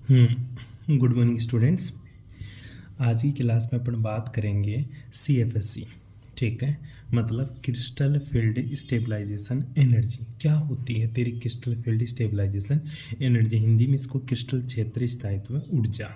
Good morning students. आज की class में अपन बात करेंगे CFSE। ठीक है, मतलब क्रिस्टल फील्ड स्टेबलाइजेशन एनर्जी। क्या होती है तेरी crystal field stabilization energy? Hindi में इसको क्रिस्टल क्षेत्र स्थायित्व ऊर्जा।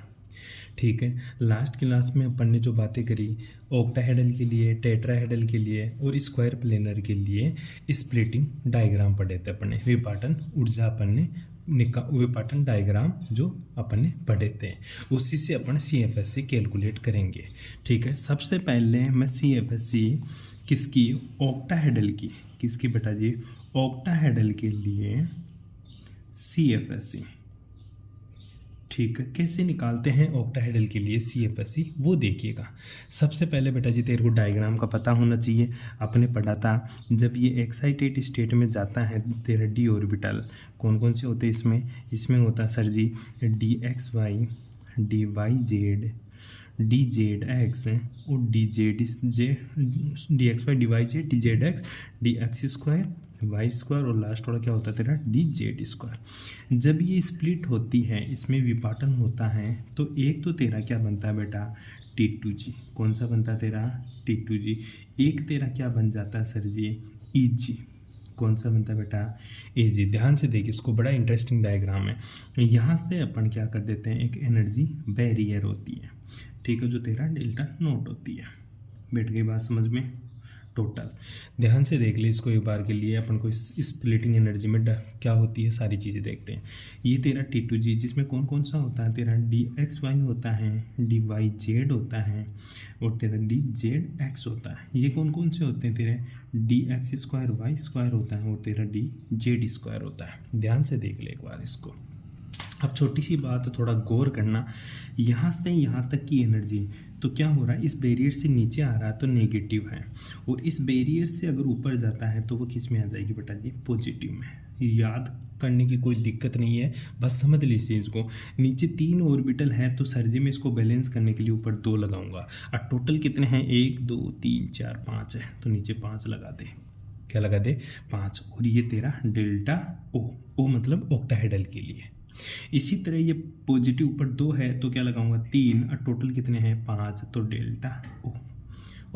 ठीक है, लास्ट क्लास में अपन ने जो बातें करी ऑक्टाहेड्रल के लिए, टेट्राहेड्रल के लिए और स्क्वायर प्लेनर के लिए स्प्लिटिंग डायग्राम पढ़े थे अपन ने। विपाटन ऊर्जा अपन ने विपाटन डायग्राम जो अपन ने पढ़े थे, उसी से अपन CFSE कैलकुलेट करेंगे। ठीक है, सबसे पहले मैं CFSE किसकी, ऑक्टाहेड्रल की, किसकी बेटा जी, ऑक्टाहेड्रल के लिए CFSE। ठीक है, कैसे निकालते हैं ऑक्टाहेड्रल के लिए CFSE वो देखिएगा। सबसे पहले बेटा जी तेरे को डायग्राम का पता होना चाहिए। आपने पढ़ा था जब ये एक्साइटेड स्टेट में जाता है तेरा डी ऑर्बिटल, कौन कौन से होते हैं इसमें होता है सर जी DXY, DYZ, DZX और DXY, DYZ, DZX, DX², Y² और लास्ट वाला क्या होता है तेरा DZ²। जब ये स्प्लिट होती है, इसमें विपाटन होता है, तो एक तो तेरा क्या बनता है बेटा T2G। कौन सा बनता है तेरा T2G। एक तेरा क्या बन जाता है सर जी EG। कौन सा बनता है बेटा EG। ध्यान से देख, इसको बड़ा इंटरेस्टिंग डायग्राम है। यहाँ से अपन क्या कर देते हैं, एक एनर्जी बैरियर होती है। ठीक है, जो तेरा डेल्टा नोट होती है। बैठ गई बात समझ में। टोटल ध्यान से देख ले इसको एक बार के लिए। अपन को इस स्प्लिटिंग एनर्जी में क्या होती है सारी चीज़ें देखते हैं। ये तेरा T2G जिसमें कौन कौन सा होता है तेरा DXY होता है, DYZ होता है और तेरा DZX होता है। ये कौन कौन से होते हैं तेरे DX² Y² होता है और तेरा DZ² होता है। ध्यान से देख ले एक बार इसको। अब छोटी सी बात, थोड़ा गौर करना। यहाँ से यहाँ तक की एनर्जी तो क्या हो रहा है, इस बैरियर से नीचे आ रहा है तो नेगेटिव है, और इस बैरियर से अगर ऊपर जाता है तो वो किस में आ जाएगी बेटा जी, पॉजिटिव में। याद करने की कोई दिक्कत नहीं है, बस समझ लीजिए इसको। नीचे 3 ऑर्बिटल है तो सर जी मैं इसको बैलेंस करने के लिए ऊपर 2 लगाऊंगा। और टोटल कितने हैं, 1 2 3 4 5 है, तो नीचे 5 लगा दे। क्या लगा दे, 5। और ये तेरा डेल्टा O मतलब ऑक्टाहेड्रल के लिए। इसी तरह ये पॉजिटिव ऊपर 2 है तो क्या लगाऊंगा 3, और टोटल कितने हैं 5, तो डेल्टा O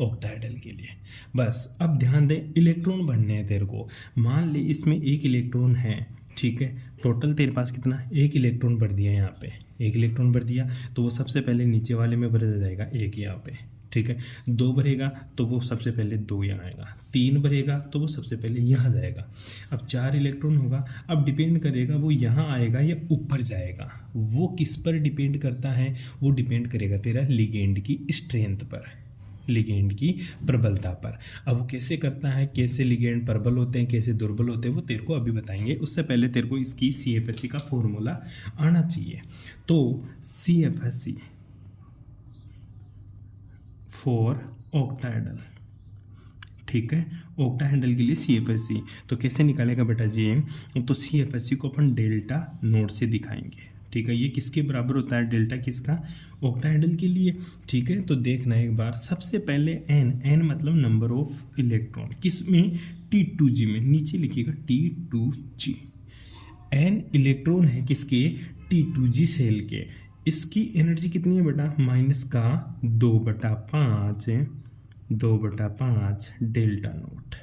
ऑक्टाहेड्रल के लिए। बस अब ध्यान दे, इलेक्ट्रॉन भरने हैं तेरे को। मान ले इसमें 1 इलेक्ट्रॉन है। ठीक है, टोटल तेरे पास कितना, 1 इलेक्ट्रॉन भर दिया यहाँ पे, 1 इलेक्ट्रॉन भर दिया तो वो सबसे पहले नीचे वाले में भर जाएगा 1 यहाँ पे। ठीक है, 2 भरेगा तो वो सबसे पहले 2 यहाँ आएगा, 3 भरेगा तो वो सबसे पहले यहाँ जाएगा। अब 4 इलेक्ट्रॉन होगा, अब डिपेंड करेगा वो यहाँ आएगा या ऊपर जाएगा। वो किस पर डिपेंड करता है, वो डिपेंड करेगा तेरा लिगेंड की स्ट्रेंथ पर, लिगेंड की प्रबलता पर। अब वो कैसे करता है, कैसे लिगेंड प्रबल होते हैं, कैसे दुर्बल होते हैं, वो तेरे को अभी बताएंगे। उससे पहले तेरे को इसकी CFSE का फॉर्मूला आना चाहिए। तो CFSE फॉर ऑक्टाहेड्रल। ठीक है, ऑक्टाहेड्रल के लिए CFSE तो कैसे निकालेगा बेटा जी, तो CFSE को अपन डेल्टा नोट से दिखाएंगे। ठीक है, ये किसके बराबर होता है, डेल्टा किसका, ऑक्टाहेड्रल के लिए। ठीक है, तो देखना एक बार। सबसे पहले n मतलब नंबर ऑफ इलेक्ट्रॉन, किस में, T2G में। नीचे लिखिएगा T2G। n इलेक्ट्रॉन है किसके, T2G सेल के। इसकी एनर्जी कितनी है बेटा, -2/5 डेल्टा नोट।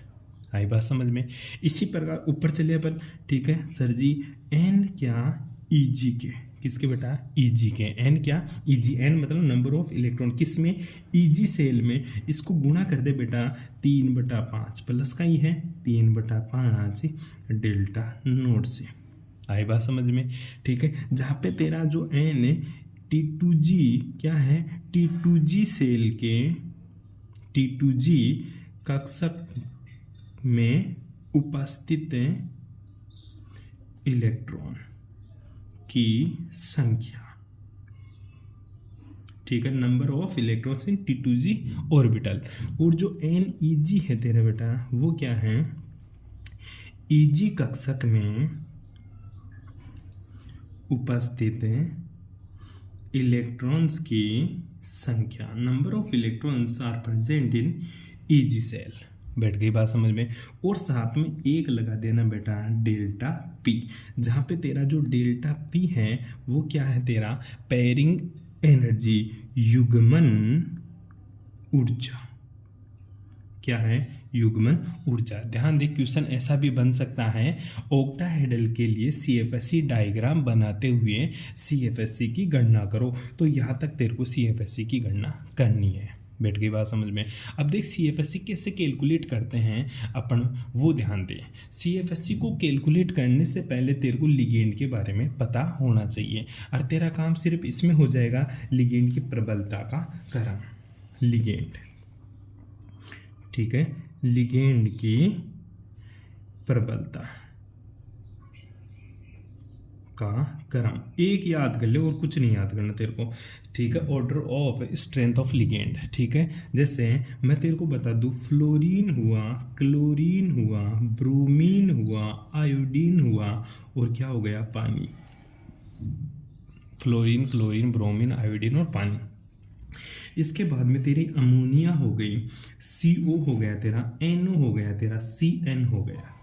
आई बात समझ में। इसी प्रकार ऊपर चलिए अपन। ठीक है सर जी, n क्या, EG के, किसके बेटा, EG के। n क्या, EG। n मतलब नंबर ऑफ इलेक्ट्रॉन, किस में, EG सेल में। इसको गुणा कर दे बेटा 3/5, प्लस का ही है 3/5 डेल्टा नोट से। आई बात समझ में। ठीक है, जहाँ पे तेरा जो n है T2G क्या है, T2G सेल के, T2G कक्षक में उपस्थित इलेक्ट्रॉन की संख्या। ठीक है, number of electrons in T2G orbital. और जो NEG है तेरा बेटा, वो क्या है, EG कक्षक में उपस्थित इलेक्ट्रॉन्स की संख्या। Number of electrons are present in EG cell. बैठ गई बात समझ में। और साथ में 1 लगा देना बेटा डेल्टा पी, जहाँ पे तेरा जो डेल्टा पी है वो क्या है तेरा पेयरिंग एनर्जी, युग्मन ऊर्जा। क्या है? युग्मन ऊर्जा। ध्यान दे, क्वेश्चन ऐसा भी बन सकता है, ऑक्टाहेड्रल के लिए CFSE डायग्राम बनाते हुए CFSE की गणना करो। तो यहाँ तक तेरे को CFSE की गणना करनी है। बैठ गई बात समझ में? अब देख CFSE कैसे कैलकुलेट करते हैं अपन, वो ध्यान दे। CFSE को कैलकुलेट करने से पहले तेरे को लिगेंड के बारे में पता होना चाहिए, और तेरा काम सिर्फ इसमें हो जाएगा, लिगेंड की प्रबलता का क्रम। लिगेंड, ठीक है, लिगेंड की प्रबलता का क्रम एक याद कर ले, और कुछ नहीं याद करना तेरे को, ठीक है। Order of strength of ligand, ठीक है। जैसे मैं तेरे को बता दूं, फ्लोरीन हुआ, क्लोरीन हुआ, ब्रोमीन हुआ, आयोडीन हुआ, और क्या हो गया? पानी। फ्लोरीन, क्लोरीन, ब्रोमीन, आयोडीन और पानी। इसके बाद में तेरी अमोनिया हो गई, CO हो गया तेरा, NO हो गया तेरा, CN हो गया,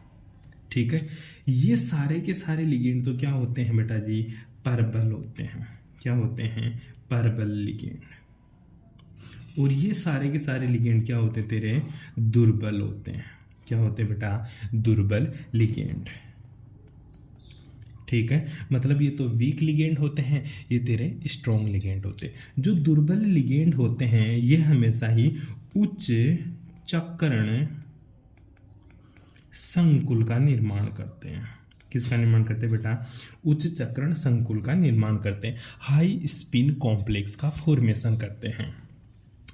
ठीक है। ये सारे के सारे लिगेंड तो क्या होते हैं बेटा जी? परबल होते हैं। क्या होते हैं? परबल लिगेंड। और ये सारे के सारे लिगेंड क्या होते हैं तेरे? दुर्बल होते हैं। क्या होते हैं बेटा? दुर्बल लिगेंड, ठीक है। मतलब ये तो वीक लिगेंड होते हैं, ये तेरे स्ट्रॉन्ग लिगेंड होते हैं। जो दुर्बल लिगेंड होते हैं ये हमेशा ही उच्च चक्रण संकुल का निर्माण करते हैं। किसका निर्माण करते हैं बेटा? उच्च चक्रण संकुल का निर्माण करते हैं। हाई स्पिन कॉम्प्लेक्स का फॉर्मेशन करते हैं।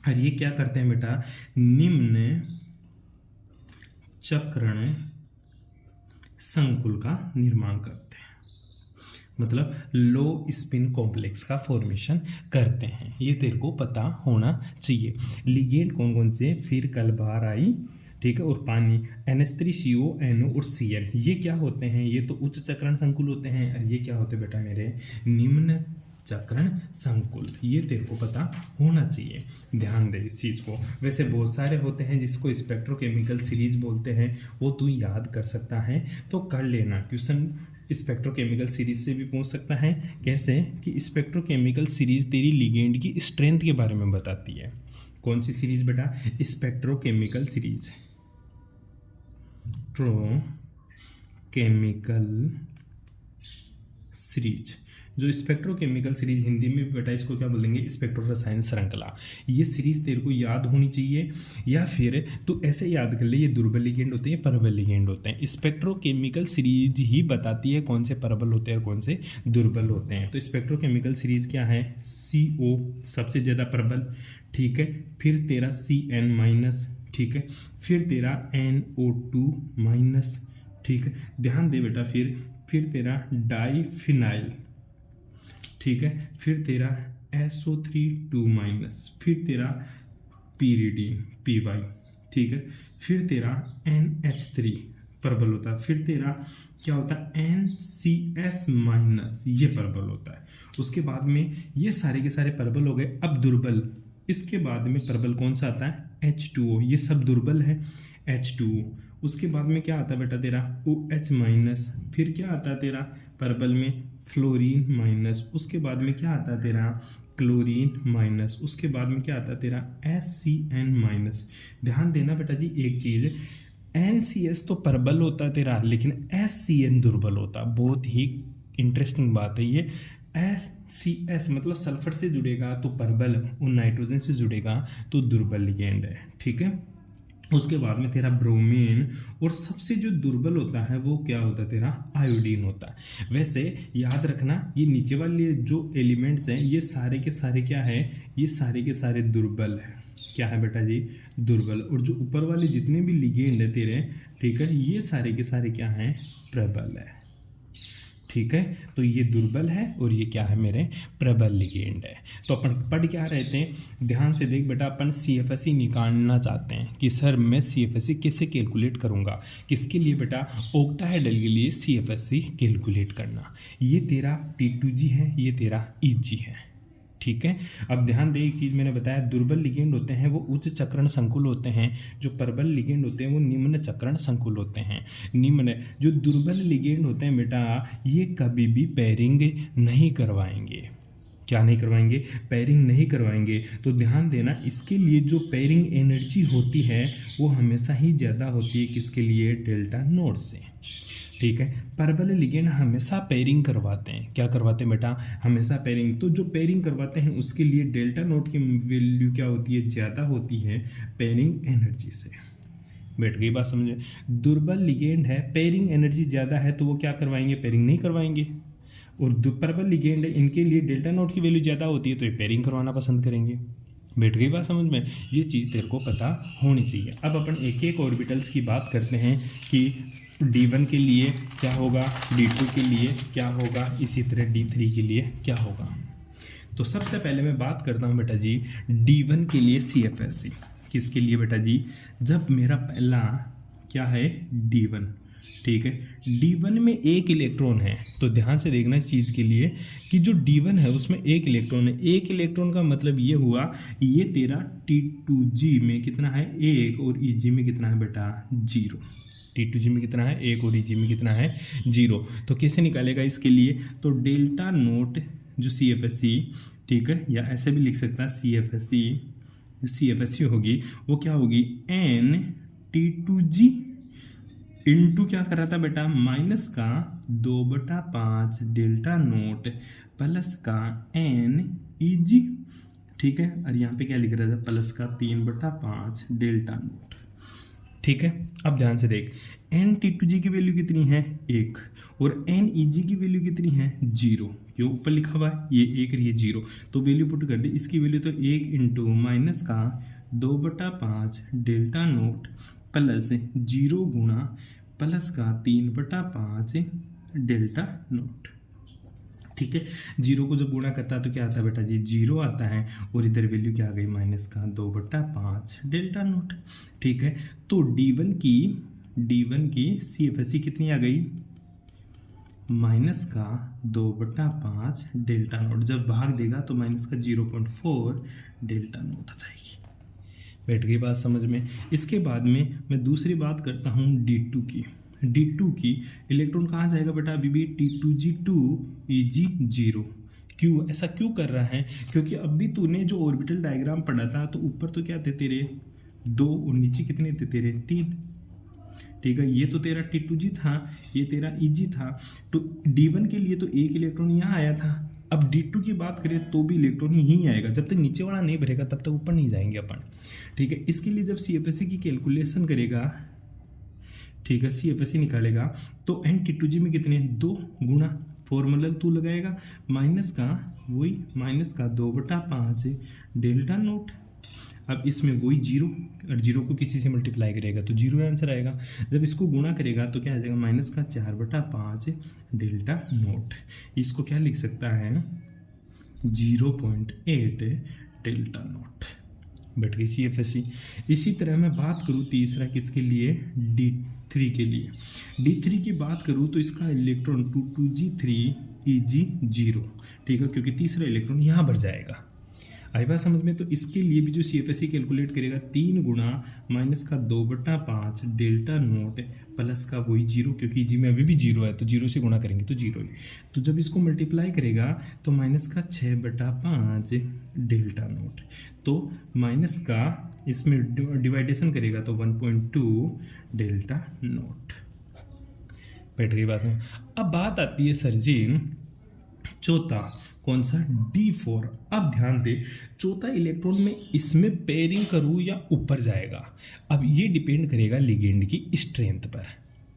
और ये क्या करते हैं बेटा? निम्न चक्रण संकुल का निर्माण करते हैं। मतलब लो स्पिन कॉम्प्लेक्स का फॉर्मेशन करते हैं। ये तेरे को पता होना चाहिए। लिगेंड कौन कौन से? फिर कल बार आई, ठीक है, और पानी, NH3CO, NO और CN। ये क्या होते हैं? ये तो उच्च चक्रण संकुल होते हैं। और ये क्या होते हैं बेटा मेरे? निम्न चक्रण संकुल। ये तेरे को पता होना चाहिए, ध्यान दे इस चीज़ को। वैसे बहुत सारे होते हैं जिसको स्पेक्ट्रोकेमिकल सीरीज बोलते हैं, वो तू याद कर सकता है तो कर लेना। क्वेश्चन स्पेक्ट्रोकेमिकल सीरीज से भी पूछ सकता है। कैसे? कि स्पेक्ट्रोकेमिकल सीरीज तेरी लिगेंड की स्ट्रेंथ के बारे में बताती है। कौन सी सीरीज बेटा? Spectrochemical series. केमिकल सीरीज, जो स्पेक्ट्रोकेमिकल सीरीज हिंदी में भी बेटा इसको क्या बोलेंगे? स्पेक्ट्रो रसायन श्रृंखला। ये सीरीज तेरे को याद होनी चाहिए, या फिर तू ऐसे याद कर ले, ये दुर्बल लिगेंड होते हैं, परबल लिगेंड होते हैं। स्पेक्ट्रोकेमिकल सीरीज ही बताती है कौन से परबल होते हैं और कौन से दुर्बल होते हैं। तो स्पेक्ट्रोकेमिकल सीरीज क्या है? CO सबसे ज़्यादा परबल, ठीक है, फिर तेरा CN माइनस, ठीक है, फिर तेरा NO2 माइनस, ठीक है, ध्यान दे बेटा, फिर तेरा डाईफिनाइल, ठीक है, फिर तेरा SO3 माइनस, फिर तेरा pyridine PY, ठीक है, फिर तेरा NH3 परबल होता है, फिर तेरा क्या होता है? NCS माइनस, ये परबल होता है। उसके बाद में ये सारे के सारे परबल हो गए। अब दुर्बल, इसके बाद में परबल कौन सा आता है? H2O, ये सब दुर्बल है, H2O। उसके बाद में क्या आता है बेटा तेरा? OH माइनस, फिर क्या आता है तेरा परबल में? Fluorine minus. उसके बाद में क्या आता है तेरा? Chlorine minus. उसके बाद में क्या आता है तेरा? SCN minus. ध्यान देना बेटा जी एक चीज़, NCS तो परबल होता है तेरा, लेकिन SCN दुर्बल होता। बहुत ही इंटरेस्टिंग बात है ये। SCS मतलब सल्फर से जुड़ेगा तो परबल, और नाइट्रोजन से जुड़ेगा तो दुर्बल लिगेंड है, ठीक है। उसके बाद में तेरा ब्रोमीन, और सबसे जो दुर्बल होता है वो क्या होता है तेरा? आयोडीन होता है। वैसे याद रखना, ये नीचे वाले जो एलिमेंट्स हैं ये सारे के सारे क्या है? ये सारे के सारे दुर्बल है। क्या है बेटा जी? दुर्बल। और जो ऊपर वाले जितने भी लिगेंड है तेरे, ठीक है, ये सारे के सारे क्या हैं? प्रबल है, ठीक है। तो ये दुर्बल है और ये क्या है मेरे? प्रबल लिगेंड है। तो अपन पढ़ क्या रहे थे? ध्यान से देख बेटा, अपन CFSE निकालना चाहते हैं कि सर मैं CFSE कैसे कैलकुलेट करूंगा। किसके लिए बेटा? ऑक्टाहेड्रल के लिए CFSE कैलकुलेट करना। ये तेरा T2G है, ये तेरा EG है, ठीक है। अब ध्यान दें, एक चीज़ मैंने बताया, दुर्बल लिगेंड होते हैं वो उच्च चक्रण संकुल होते हैं, जो प्रबल लिगेंड होते हैं वो निम्न चक्रण संकुल होते हैं। निम्न जो दुर्बल लिगेंड होते हैं बेटा, ये कभी भी पेयरिंग नहीं करवाएंगे। क्या नहीं करवाएंगे? पेयरिंग नहीं करवाएंगे। तो ध्यान देना, इसके लिए जो पेयरिंग एनर्जी होती है वो हमेशा ही ज़्यादा होती है किसके लिए? डेल्टा नोड से। ठीक है। प्रबल लिगेंड हमेशा पेयरिंग करवाते हैं। क्या करवाते हैं बेटा? हमेशा पेयरिंग। तो जो पेयरिंग करवाते हैं उसके लिए डेल्टा नोड की वैल्यू क्या होती है? ज़्यादा होती है पेयरिंग एनर्जी से। बैठ गई बात समझे? दुर्बल लिगेंड है, पेयरिंग एनर्जी ज़्यादा है तो वो क्या करवाएंगे? पेयरिंग नहीं करवाएंगे। और प्रबल लिगेंड है, इनके लिए डेल्टा नोड की वैल्यू ज़्यादा होती है तो ये पेयरिंग करवाना पसंद करेंगे। बैठ गई बात समझ में? ये चीज़ तेरे को पता होनी चाहिए। अब अपन एक एक ऑर्बिटल्स की बात करते हैं कि D1 के लिए क्या होगा, D2 के लिए क्या होगा, इसी तरह D3 के लिए क्या होगा। तो सबसे पहले मैं बात करता हूँ बेटा जी D1 के लिए CFSE। किसके लिए बेटा जी? जब मेरा पहला क्या है? D1। ठीक है। D1 में एक इलेक्ट्रॉन है, तो ध्यान से देखना इस चीज़ के लिए कि जो D1 है उसमें एक इलेक्ट्रॉन है। एक इलेक्ट्रॉन का मतलब ये हुआ, ये तेरा T2G में कितना है? 1, और EG में कितना है बेटा? 0। T2G में कितना है? 1, और EG में कितना है? 0। तो कैसे निकालेगा इसके लिए? तो डेल्टा नोट जो CFSE, ठीक है, या ऐसे भी लिख सकता है CFSE होगी वो क्या होगी? N T2G इंटू क्या कर रहा था बेटा? माइनस का 2/5 डेल्टा नोट प्लस का NEG। ठीक है। और यहाँ पे क्या लिख रहा था? प्लस का 3/5 डेल्टा नोट। ठीक है। अब ध्यान से देख, NT2G की वैल्यू कितनी है? 1, और NEG की वैल्यू कितनी है? 0। क्यों? ऊपर लिखा हुआ है ये 1 और ये 0, तो वैल्यू पुट कर दे। इसकी वैल्यू तो 1 इंटू माइनस का 2/5 डेल्टा नोट प्लस 0 गुणा प्लस का 3/5 डेल्टा नोट। ठीक है। 0 को जब गुणा करता है तो क्या आता है बेटा जी? 0 आता है, और इधर वैल्यू क्या आ गई? माइनस का 2/5 डेल्टा नोट। ठीक है। तो D1 की CFSE कितनी आ गई? माइनस का 2/5 डेल्टा नोट। जब भाग देगा तो माइनस का 0.4 डेल्टा नोट आ जाएगी। बैठ गई बात समझ में? इसके बाद में मैं दूसरी बात करता हूँ D2 की। D2 की इलेक्ट्रॉन कहाँ जाएगा बेटा? अभी भी T2G2 EG 0। क्यों ऐसा क्यों कर रहा है? क्योंकि अभी तूने जो ऑर्बिटल डायग्राम पढ़ा था तो ऊपर तो क्या थे तेरे? 2, और नीचे कितने थे तेरे? 3। ठीक है। ये तो तेरा T2G था, ये तेरा EG था। तो D1 के लिए तो एक इलेक्ट्रॉन यहाँ आया था। अब D2 की बात करें तो भी इलेक्ट्रॉन यहीं आएगा। जब तक नीचे वाला नहीं भरेगा तब तक ऊपर नहीं जाएंगे अपन। ठीक है। इसके लिए जब CFSE की कैलकुलेशन करेगा, ठीक है, CFSE निकालेगा तो NT2G में कितने? 2 गुणा फॉर्मूला तू लगाएगा माइनस का 2/5 डेल्टा नोट। अब इसमें वही 0, और 0 को किसी से मल्टीप्लाई करेगा तो 0 आंसर आएगा। जब इसको गुणा करेगा तो क्या आ जाएगा? माइनस का 4/5 डेल्टा नोट। इसको क्या लिख सकता है? 0.8 डेल्टा नोट। बैठ गई CFSE। इसी तरह मैं बात करूँ तीसरा किसके लिए? D3 के लिए। D3 की बात करूँ तो इसका इलेक्ट्रॉन 2G3 EG 0। ठीक है, क्योंकि तीसरा इलेक्ट्रॉन यहाँ भर जाएगा। आई बात समझ में? तो इसके लिए भी जो CFSE कैलकुलेट करेगा 3 गुणा माइनस का 2/5 डेल्टा नोट प्लस का वही 0, क्योंकि जी में अभी भी 0 है तो 0 से गुणा करेंगे तो 0 ही। तो जब इसको मल्टीप्लाई करेगा तो माइनस का 6/5 डेल्टा नोट। तो माइनस का इसमें डिवाइडेशन करेगा तो 1.2 डेल्टा नोट। बैठ गई बात में? अब बात आती है सर जी चौथा, कौन सा? D4। अब ध्यान दे, चौथा इलेक्ट्रॉन में इसमें पेयरिंग करूँ या ऊपर जाएगा? अब ये डिपेंड करेगा लिगेंड की स्ट्रेंथ पर।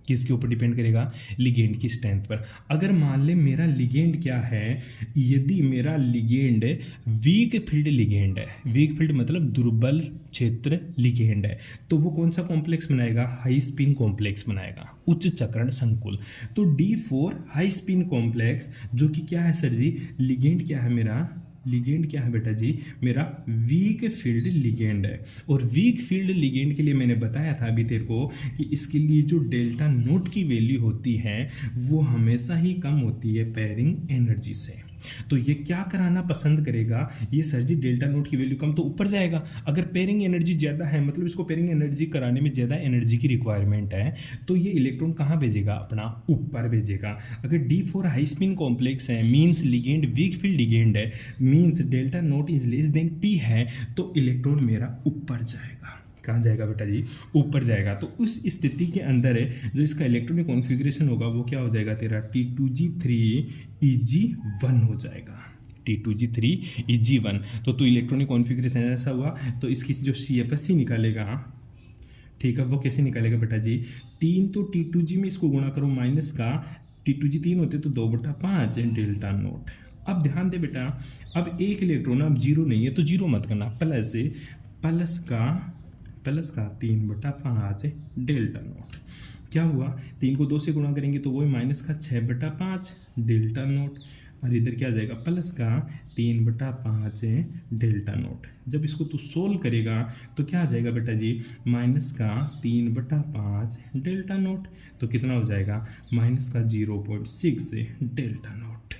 किसके ऊपर डिपेंड करेगा? लिगेंड की स्ट्रेंथ पर। अगर मान ले मेरा लिगेंड क्या है, यदि मेरा लिगेंड वीक फील्ड लिगेंड है, वीक फील्ड मतलब दुर्बल क्षेत्र लिगेंड है, तो वो कौन सा कॉम्प्लेक्स बनाएगा? हाई स्पिन कॉम्प्लेक्स बनाएगा, उच्च चक्रण संकुल। तो D4 हाई स्पिन कॉम्प्लेक्स, जो कि क्या है सर जी? लिगेंड क्या है मेरा? लिगेंड क्या है बेटा जी? मेरा वीक फील्ड लिगेंड है। और वीक फील्ड लिगेंड के लिए मैंने बताया था अभी तेरे को कि इसके लिए जो डेल्टा नोट की वैल्यू होती है वो हमेशा ही कम होती है पेयरिंग एनर्जी से। तो ये क्या कराना पसंद करेगा, ये सर जी डेल्टा नोट की वैल्यू कम तो ऊपर जाएगा। अगर पेयरिंग एनर्जी ज़्यादा है, मतलब इसको पेयरिंग एनर्जी कराने में ज़्यादा एनर्जी की रिक्वायरमेंट है, तो ये इलेक्ट्रॉन कहाँ भेजेगा, अपना ऊपर भेजेगा। अगर D4 हाई स्पिन कॉम्प्लेक्स है, means ligand weak field ligand है, means delta naught is less than P है, तो इलेक्ट्रॉन मेरा ऊपर जाएगा। कहाँ जाएगा बेटा जी, ऊपर जाएगा। तो उस स्थिति के अंदर है जो इसका इलेक्ट्रॉनिक कॉन्फ़िगरेशन होगा वो क्या हो जाएगा तेरा T2G3Eg1 हो जाएगा, T2G3Eg1। तो इलेक्ट्रॉनिक कॉन्फ़िगरेशन ऐसा हुआ, तो इसकी जो CFSE निकालेगा, ठीक है, वो कैसे निकालेगा बेटा जी, 3 तो T2G में इसको गुणा करो माइनस का, T2G 3 होते तो 2/5 डेल्टा नोट। अब ध्यान दे बेटा, अब एक इलेक्ट्रॉन, अब जीरो नहीं है तो जीरो मत करना, प्लस का 3/5 डेल्टा नोट। क्या हुआ, 3 को 2 से गुणा करेंगे तो वही माइनस का 6/5 डेल्टा नोट, और इधर क्या आ जाएगा, प्लस का 3/5 डेल्टा नोट। जब इसको तू सोल्व करेगा तो क्या आ जाएगा बेटा जी, माइनस का 3/5 डेल्टा नोट। तो कितना हो जाएगा, माइनस का 0.6 डेल्टा नोट।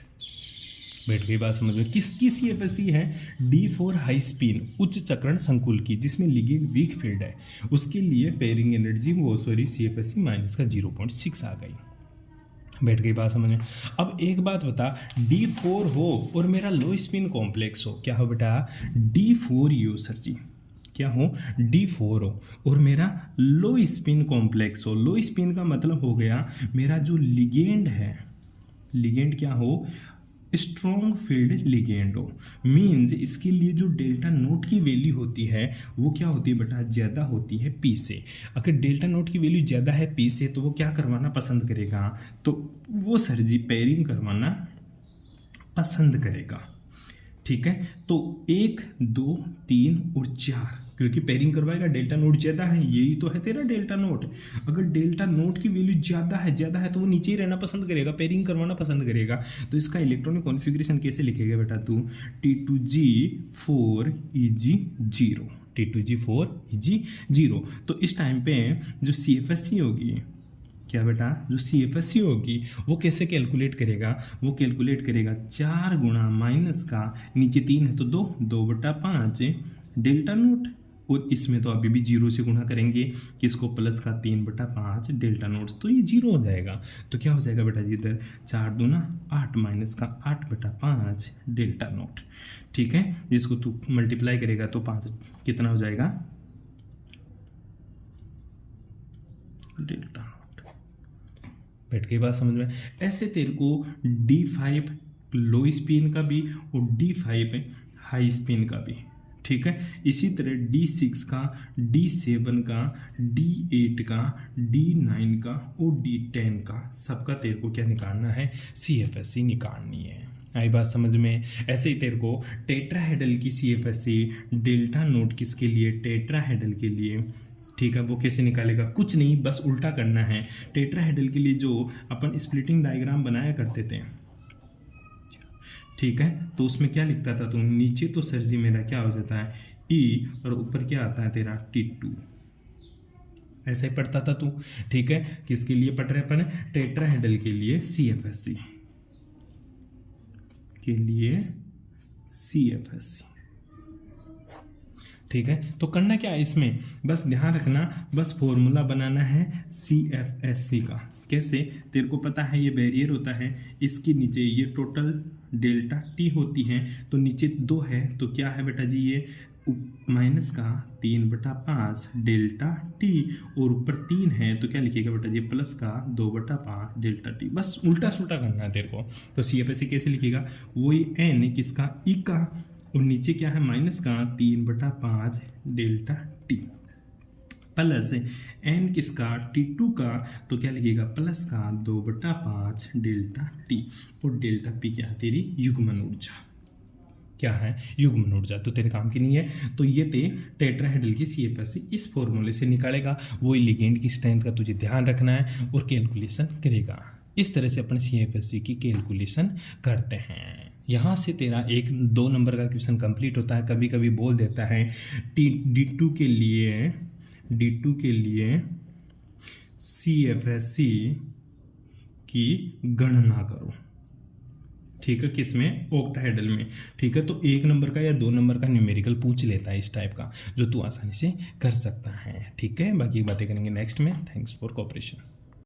बैठ गई बात समझ में। किसकी CFSE है, D4 हाई स्पिन उच्च चक्रण संकुल की, जिसमें लिगेंड वीक फील्ड है, उसके लिए पेयरिंग एनर्जी CFSE माइनस का 0.6 आ गई। बैठ गई बात समझ में। अब एक बात बता, D4 हो और मेरा लो स्पिन कॉम्प्लेक्स हो, क्या हो बेटा, D4 हो सर जी, क्या हो, D4 हो और मेरा लो स्पिन कॉम्प्लेक्स हो। लो स्पिन का मतलब हो गया मेरा जो लिगेंड है, लिगेंड क्या हो, स्ट्रॉन्ग फील्ड लिगेंड हो, मीन्स इसके लिए जो डेल्टा नोट की वैल्यू होती है वो क्या होती है बेटा, ज़्यादा होती है P से। अगर डेल्टा नोट की वैल्यू ज़्यादा है P से तो वो क्या करवाना पसंद करेगा, तो वो सर जी पेयरिंग करवाना पसंद करेगा। ठीक है, तो 1, 2, 3 और 4, क्योंकि पेयरिंग करवाएगा, डेल्टा नोट ज़्यादा है, यही तो है तेरा डेल्टा नोट। अगर डेल्टा नोट की वैल्यू ज़्यादा है तो वो नीचे ही रहना पसंद करेगा, पेयरिंग करवाना पसंद करेगा। तो इसका इलेक्ट्रॉनिक कॉन्फ़िगरेशन कैसे लिखेगा बेटा तू, T2G4Eg0, T2G4Eg0। तो इस टाइम पे जो CFSE होगी, क्या बेटा, जो CFSE होगी वो कैसे कैलकुलेट करेगा, वो कैलकुलेट करेगा 4 गुणा माइनस का, नीचे 3 है तो 2/5 डेल्टा नोट, और इसमें तो अभी भी 0 से गुणा करेंगे, किसको, प्लस का 3/5 डेल्टा नोट्स, तो ये 0 हो जाएगा। तो क्या हो जाएगा बेटा जी, इधर 4 दूना 8 माइनस का 8/5 डेल्टा नोट। ठीक है, जिसको तू मल्टीप्लाई करेगा तो 5 कितना हो जाएगा, डेल्टा नोट। बैठ गई बात समझ में। ऐसे तेरे को D5 लो स्पिन का भी और D5 हाई स्पिन का भी, ठीक है। इसी तरह D6 का, D7 का, D8 का, D9 का और D10 का, सबका तेरे को क्या निकालना है, CFSE निकालनी है। आई बात समझ में। ऐसे ही तेरे को टेट्राहेड्रल की CFSE, डेल्टा नोट किसके लिए, टेट्राहेड्रल के लिए, ठीक है, वो कैसे निकालेगा, कुछ नहीं, बस उल्टा करना है। टेट्राहेड्रल के लिए जो अपन स्प्लिटिंग डायग्राम बनाया करते थे, ठीक है, तो उसमें क्या लिखता था तुम, नीचे तो सर जी मेरा क्या हो जाता है E और ऊपर क्या आता है तेरा T2, ऐसा ही पढ़ता था तू। ठीक है, किसके लिए पढ़ रहे अपन, टेट्राहेड्रल के लिए CFSE के लिए CFSE। ठीक है, तो करना क्या है इसमें, बस ध्यान रखना, बस फॉर्मूला बनाना है CFSE का। कैसे, तेरे को पता है ये बैरियर होता है, इसके नीचे ये टोटल डेल्टा T होती है, तो नीचे 2 है तो क्या है बेटा जी, ये माइनस का 3/5 डेल्टा T, और ऊपर 3 है तो क्या लिखेगा बेटा जी, प्लस का 2/5 डेल्टा T। बस उल्टा सुल्टा करना है तेरे को। तो CFSE कैसे लिखेगा, वही N किसका, E का, और नीचे क्या है, माइनस का 3/5 डेल्टा T, प्लस N किसका, T2 का, तो क्या लिखेगा, प्लस का 2/5 डेल्टा T, और डेल्टा P क्या है तेरी युग्मन ऊर्जा, क्या है, युग्मन ऊर्जा, तो तेरे काम की नहीं है। तो ये टेट्राहेड्रल की CFSE इस फॉर्मूले से निकालेगा, वही लिगेंड की स्ट्रेंथ का तुझे ध्यान रखना है और कैलकुलेशन करेगा। इस तरह से अपन CFSE की कैलकुलेशन करते हैं। यहाँ से तेरा 1-2 नंबर का क्वेश्चन कंप्लीट होता है। कभी कभी बोल देता है D2 के लिए CFSE की गणना करो, ठीक है, किस में, ऑक्टाहेड्रल में। ठीक है, तो 1 नंबर का या 2 नंबर का न्यूमेरिकल पूछ लेता है इस टाइप का, जो तू आसानी से कर सकता है। ठीक है, बाकी बातें करेंगे नेक्स्ट में। Thanks for cooperation.